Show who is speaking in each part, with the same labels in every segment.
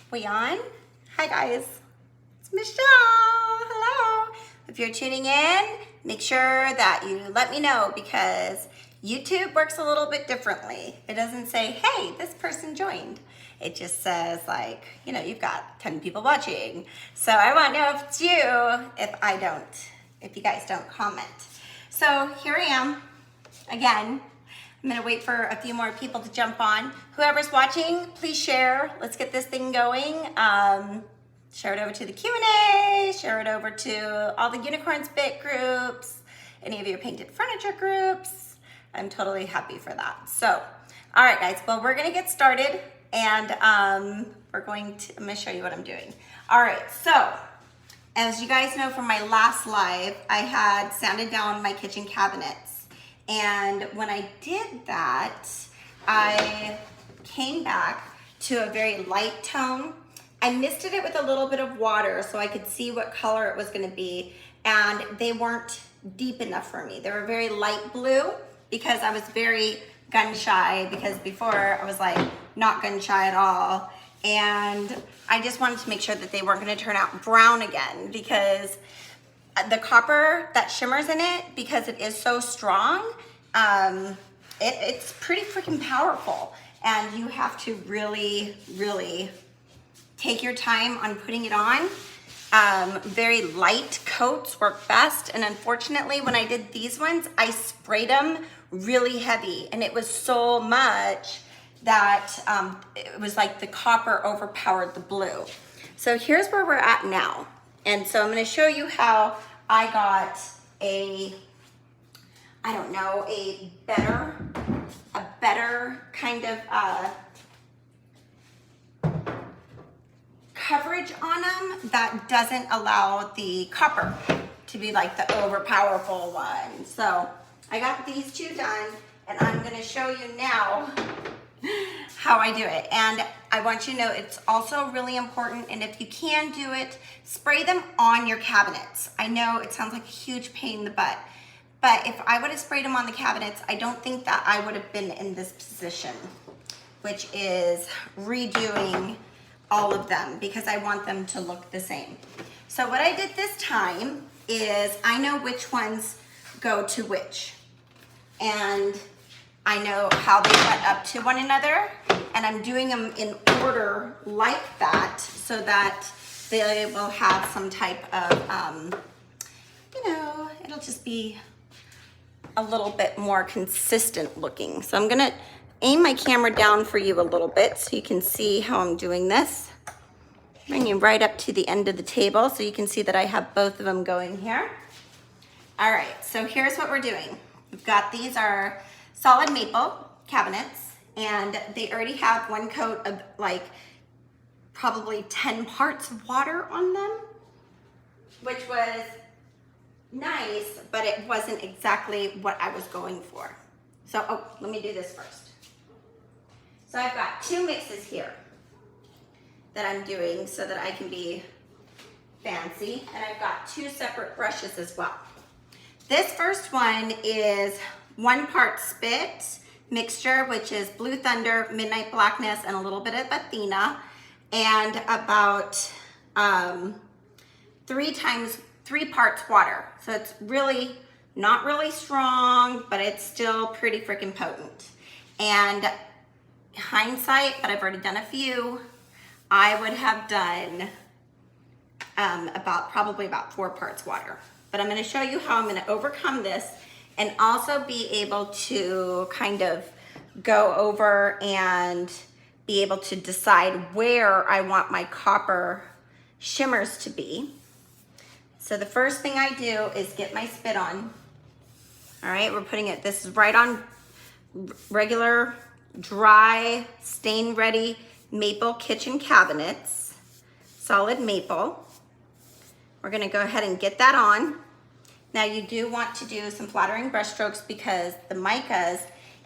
Speaker 1: We on? Hi guys, it's Michelle. Hello. If you're tuning in, make sure that you let me know because YouTube works a little bit differently. It doesn't say, hey, this person joined. It just says like, you know, you've got 10 people watching. So I want to know if it's you, if you guys don't comment. So here I am again. I'm gonna wait for a few more people to jump on. Whoever's watching, please share. Let's get this thing going. Share it over to the Q&A, share it over to all the Unicorn SPiT groups, any of your painted furniture groups. I'm totally happy for that. So, all right guys, well, we're gonna get started and I'm gonna show you what I'm doing. All right, so as you guys know from my last live, I had sanded down my kitchen cabinets. And when I did that, I came back to a very light tone. I misted it with a little bit of water so I could see what color it was gonna be. And they weren't deep enough for me. They were very light blue because I was very gun shy, because before I was like not gun shy at all. And I just wanted to make sure that they weren't gonna turn out brown again, because the copper that shimmers in it, because it is so strong, it's pretty freaking powerful. And you have to really, really take your time on putting it on. Very light coats work best. And unfortunately, when I did these ones, I sprayed them really heavy. And it was so much that it was like the copper overpowered the blue. So here's where we're at now. And so I'm gonna show you how I got a better kind of coverage on them that doesn't allow the copper to be like the overpowerful one. So I got these two done, and I'm gonna show you now how I do it. And I want you to know it's also really important, and if you can do it, spray them on your cabinets. I know it sounds like a huge pain in the butt, but if I would have sprayed them on the cabinets, I don't think that I would have been in this position, which is redoing all of them because I want them to look the same. So what I did this time is I know which ones go to which, and I know how they butt up to one another, and I'm doing them in order like that so that they will have some type of, it'll just be a little bit more consistent looking. So I'm gonna aim my camera down for you a little bit so you can see how I'm doing this. Bring you right up to the end of the table so you can see that I have both of them going here. All right, so here's what we're doing. We've got, these are solid maple cabinets, and they already have one coat of like probably 10 parts of water on them, which was nice, but it wasn't exactly what I was going for. So, let me do this first. So I've got two mixes here that I'm doing so that I can be fancy, and I've got two separate brushes as well. This first one is 1 part SPiT mixture, which is Blue Thunder, Midnight Blackness, and a little bit of Athena, and about 3 parts water. So it's really not really strong, but it's still pretty freaking potent. And hindsight, but I've already done a few, I would have done probably about 4 parts water. But I'm gonna show you how I'm gonna overcome this and also be able to kind of go over and be able to decide where I want my copper shimmers to be. So the first thing I do is get my SPiT on. All right, we're putting it, this is right on regular, dry, stain ready maple kitchen cabinets, solid maple. We're gonna go ahead and get that on. Now you do want to do some flattering brush strokes because the micas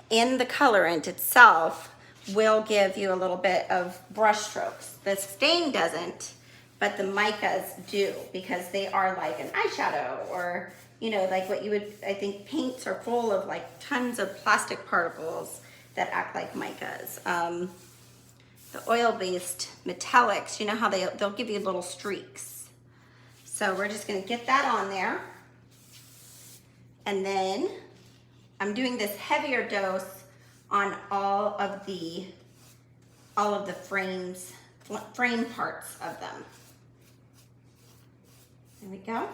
Speaker 1: in the colorant itself will give you a little bit of brush strokes. The stain doesn't, but the micas do, because they are like an eyeshadow, or like what you would, I think paints are full of like tons of plastic particles that act like micas. the oil-based metallics, you know how they'll give you little streaks. So we're just gonna get that on there. And then I'm doing this heavier dose on all of the frame parts of them. There we go.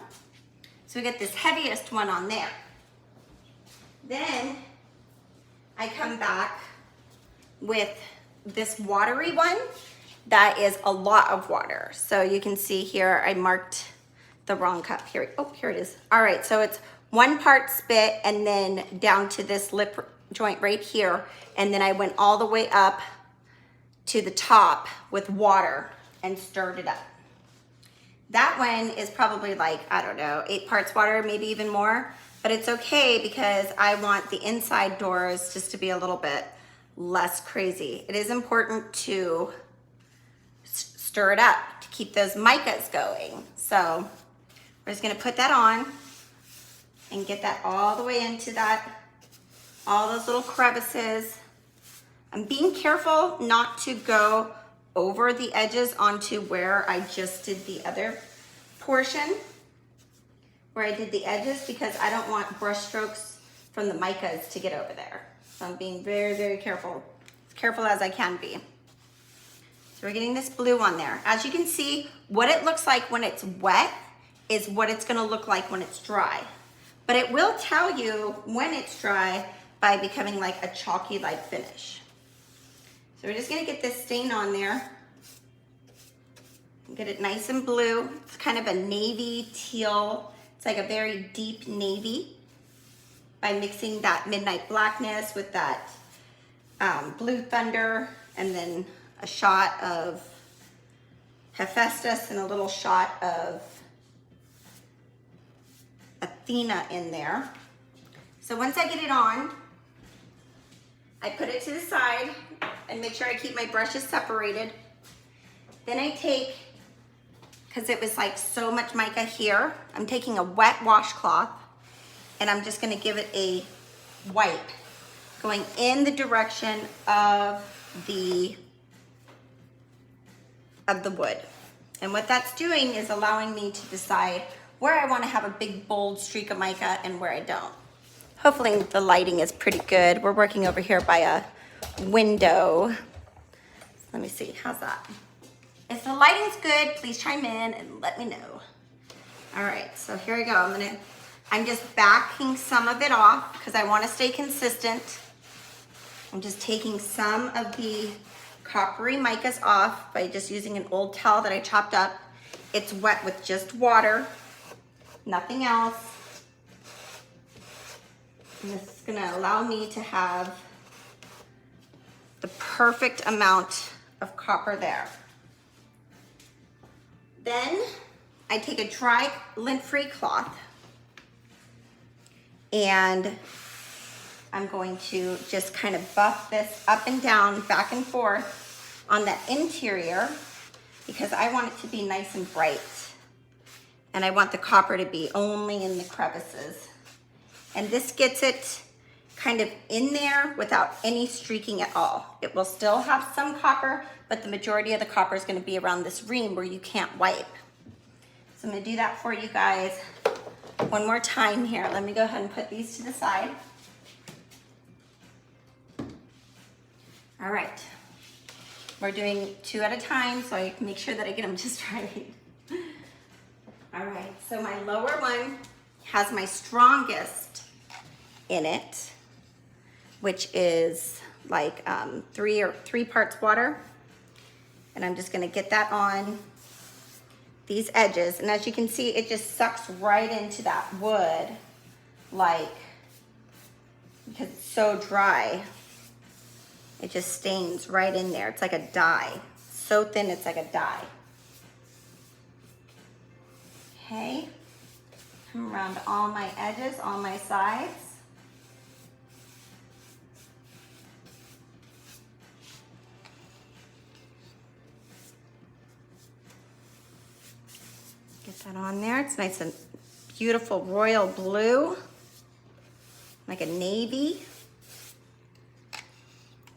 Speaker 1: So we get this heaviest one on there. Then I come back with this watery one that is a lot of water. So you can see here, I marked the wrong cup. Here, oh, here it is. All right, so it's 1 part SPiT and then down to this lip joint right here. And then I went all the way up to the top with water and stirred it up. That one is probably like, I don't know, 8 parts water, maybe even more, but it's okay because I want the inside doors just to be a little bit less crazy. It is important to stir it up to keep those micas going. So we're just gonna put that on and get that all the way into that, all those little crevices. I'm being careful not to go over the edges onto where I just did the other portion, where I did the edges, because I don't want brush strokes from the micas to get over there. So I'm being very, very careful, as careful as I can be. So we're getting this blue on there. As you can see, what it looks like when it's wet is what it's gonna look like when it's dry. But it will tell you when it's dry by becoming like a chalky-like finish. So we're just gonna get this stain on there. Get it nice and blue. It's kind of a navy teal. It's like a very deep navy by mixing that midnight blackness with that blue thunder, and then a shot of Hephaestus and a little shot of Athena in there. So once I get it on, I put it to the side and make sure I keep my brushes separated. Then I take, because it was like so much mica here, I'm taking a wet washcloth and I'm just gonna give it a wipe going in the direction of the wood. And what that's doing is allowing me to decide where I want to have a big bold streak of mica and where I don't. Hopefully the lighting is pretty good. We're working over here by a window. Let me see, how's that? If the lighting's good, please chime in and let me know. All right, so here I go. I'm just backing some of it off because I want to stay consistent. I'm just taking some of the coppery micas off by just using an old towel that I chopped up. It's wet with just water, nothing else. And this is gonna allow me to have the perfect amount of copper there. Then I take a dry lint-free cloth and I'm going to just kind of buff this up and down, back and forth on that interior because I want it to be nice and bright. And I want the copper to be only in the crevices. And this gets it kind of in there without any streaking at all. It will still have some copper, but the majority of the copper is gonna be around this ream where you can't wipe. So I'm gonna do that for you guys one more time here. Let me go ahead and put these to the side. All right, we're doing 2 at a time so I can make sure that I get them just right. All right, so my lower one has my strongest in it, which is like 3 parts water. And I'm just gonna get that on these edges. And as you can see, it just sucks right into that wood, like, because it's so dry. It just stains right in there. It's like a dye. So thin, it's like a dye. Okay, come around all my edges, all my sides. Get that on there. It's nice and beautiful royal blue, like a navy.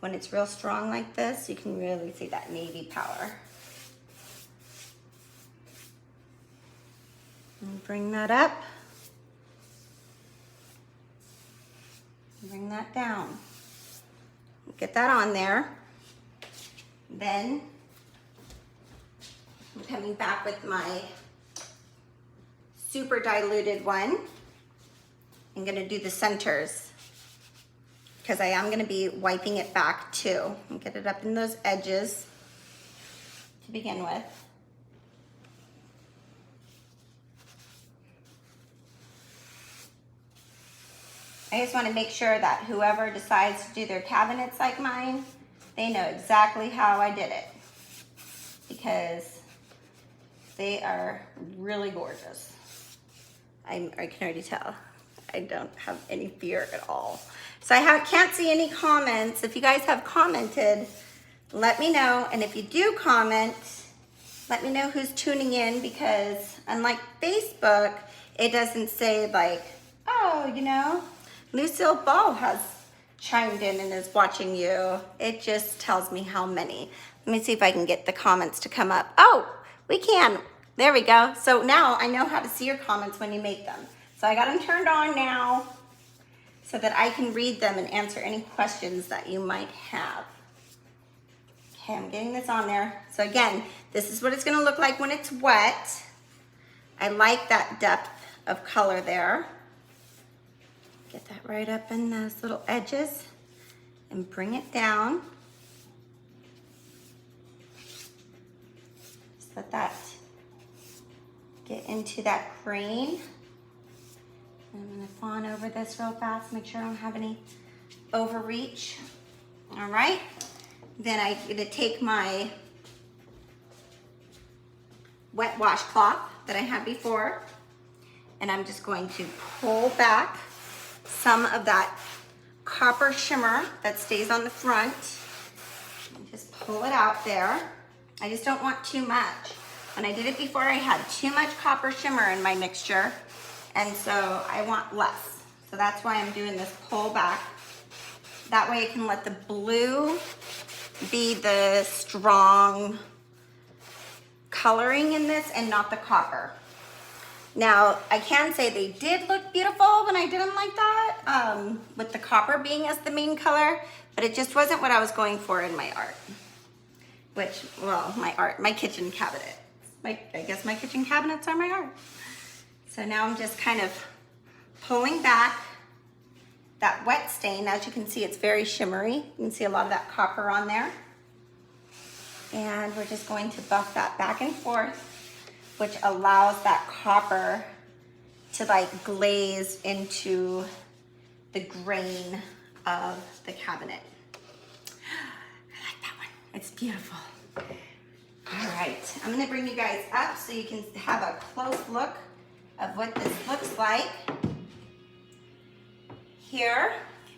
Speaker 1: when it's real strong like this, you can really see that navy power. And bring that up. Bring that down. Get that on there. Then I'm coming back with my super diluted one. I'm gonna do the centers because I am gonna be wiping it back too. And get it up in those edges to begin with. I just want to make sure that whoever decides to do their cabinets like mine, they know exactly how I did it, because they are really gorgeous. I can already tell. I don't have any fear at all. So I can't see any comments. If you guys have commented, let me know. And if you do comment, let me know who's tuning in, because unlike Facebook, it doesn't say like, oh, you know, Lucille Ball has chimed in and is watching you. It just tells me how many. Let me see if I can get the comments to come up. Oh, we can. There we go. So now I know how to see your comments when you make them. So I got them turned on now so that I can read them and answer any questions that you might have. Okay, I'm getting this on there. So again, this is what it's gonna look like when it's wet. I like that depth of color there. Get that right up in those little edges and bring it down. Just let that get into that green. I'm gonna fawn over this real fast, make sure I don't have any overreach. All right, then I'm gonna take my wet washcloth that I had before, and I'm just going to pull back some of that copper shimmer that stays on the front. And just pull it out there. I just don't want too much. When I did it before, I had too much copper shimmer in my mixture, and so I want less. So that's why I'm doing this pull back. That way I can let the blue be the strong coloring in this and not the copper. Now, I can say they did look beautiful when I did them like that, with the copper being as the main color, but it just wasn't what I was going for in my art. Which, well, my kitchen cabinet. I guess my kitchen cabinets are my art. So now I'm just kind of pulling back that wet stain. As you can see, it's very shimmery. You can see a lot of that copper on there. And we're just going to buff that back and forth, which allows that copper to like glaze into the grain of the cabinet. I like that one. It's beautiful. All right, I'm gonna bring you guys up so you can have a close look of what this looks like. Here,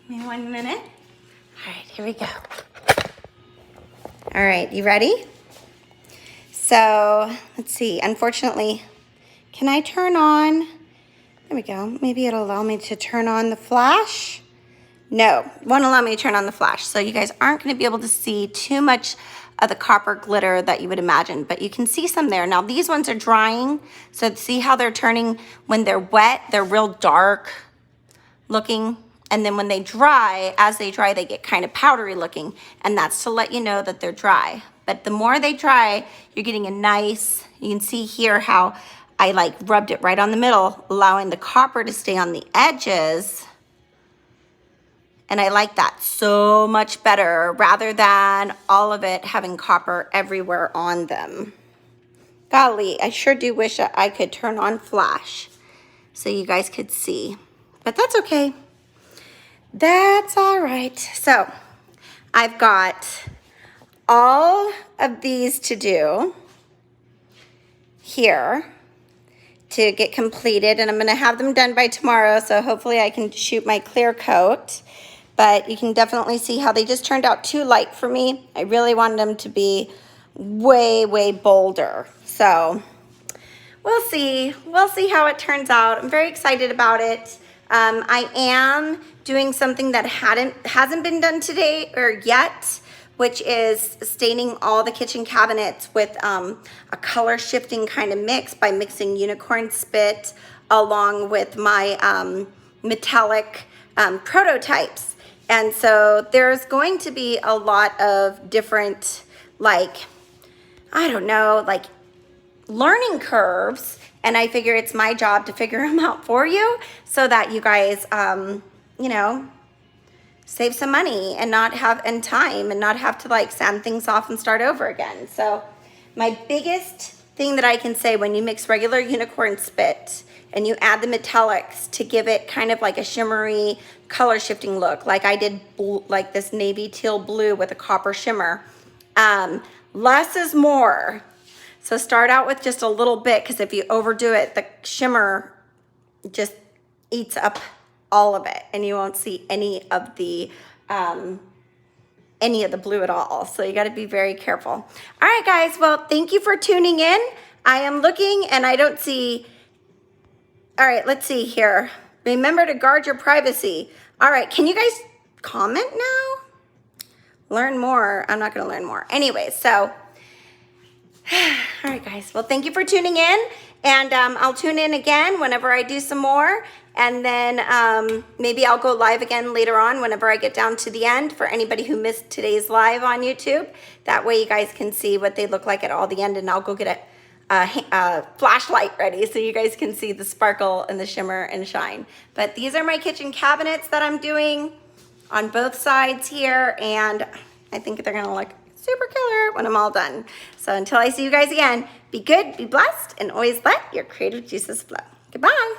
Speaker 1: give me 1 minute. All right, here we go. All right, you ready? So let's see, unfortunately, can I turn on, there we go. Maybe it'll allow me to turn on the flash. No, it won't allow me to turn on the flash. So you guys aren't gonna be able to see too much of the copper glitter that you would imagine, but you can see some there. Now these ones are drying, so see how they're turning when they're wet, they're real dark looking. And then when they dry, as they dry, they get kind of powdery looking, and that's to let you know that they're dry. But the more they dry, you're getting a nice, you can see here how I like rubbed it right on the middle, allowing the copper to stay on the edges. And I like that so much better rather than all of it having copper everywhere on them. Golly, I sure do wish I could turn on flash so you guys could see, but that's okay. That's all right. So I've got all of these to do here to get completed, and I'm gonna have them done by tomorrow, so hopefully I can shoot my clear coat. But you can definitely see how they just turned out too light for me. I really wanted them to be way, way bolder. So we'll see how it turns out. I'm very excited about it. I am doing something that hasn't been done today or yet, which is staining all the kitchen cabinets with a color shifting kind of mix by mixing unicorn spit along with my metallic prototypes. And so there's going to be a lot of different, like, I don't know, like learning curves. And I figure it's my job to figure them out for you so that you guys, you know, save some money and time and not have to like sand things off and start over again. So my biggest thing that I can say when you mix regular unicorn spit and you add the metallics to give it kind of like a shimmery color shifting look, like I did like this navy teal blue with a copper shimmer, less is more. So start out with just a little bit, because if you overdo it, the shimmer just eats up all of it and you won't see any of the blue at all. So you got to be very careful. All right, guys. Well, thank you for tuning in. I am looking and I don't see. All right, let's see here. Remember to guard your privacy. All right, can you guys comment now? Learn more. I'm not going to learn more. Anyway, so, all right, guys. Well, thank you for tuning in. And I'll tune in again whenever I do some more. And then maybe I'll go live again later on whenever I get down to the end for anybody who missed today's live on YouTube. That way you guys can see what they look like at all the end. And I'll go get a flashlight ready so you guys can see the sparkle and the shimmer and shine. But these are my kitchen cabinets that I'm doing on both sides here. And I think they're going to look super killer when I'm all done. So until I see you guys again, be good, be blessed, and always let your creative juices flow. Goodbye.